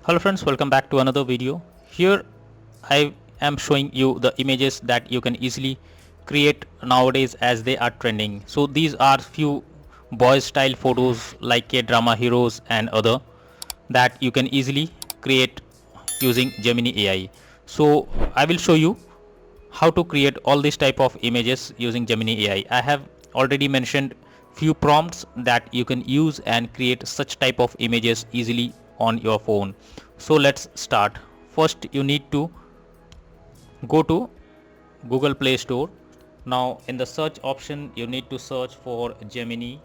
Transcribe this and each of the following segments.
Hello friends, welcome back to another video. Here I am showing you the images that you can easily create nowadays as they are trending. So these are few boys style photos like K-drama heroes and other that you can easily create using Gemini AI. So I will show you how to create all these type of images using Gemini AI. I have already mentioned few prompts that you can use and create such type of images easily on your phone. So let's start. First you need to go to Google Play Store. Now in the search option you need to search for Gemini.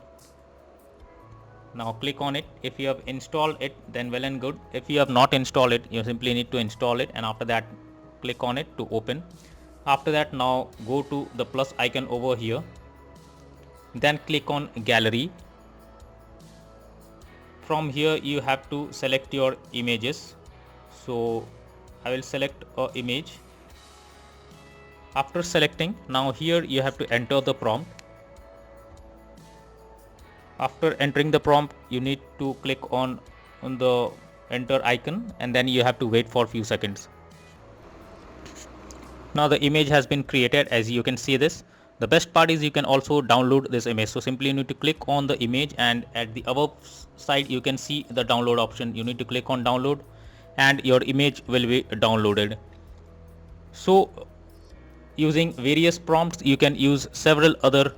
Now click on it. If you have installed it, then well and good. If you have not installed it, you simply need to install it, and after that click on it to open. After that, now go to the plus icon over here, then click on gallery. From here you have to select your images. So I will select a image. After selecting, now here you have to enter the prompt. After entering the prompt, you need to click on the enter icon, and then you have to wait for a few seconds. Now the image has been created, as you can see this. The best part is you can also download this image. So simply you need to click on the image, and at the above side you can see the download option. You need to click on download and your image will be downloaded. So using various prompts you can use several other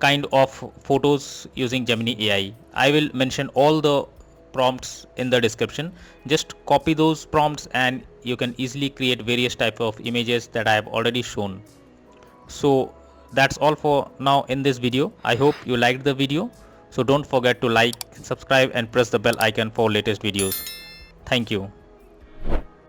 kind of photos using Gemini AI. I will mention all the prompts in the description. Just copy those prompts and you can easily create various type of images that I have already shown. So that's all for now in this video. I hope you liked the video. So don't forget to like, subscribe and press the bell icon for latest videos. Thank you.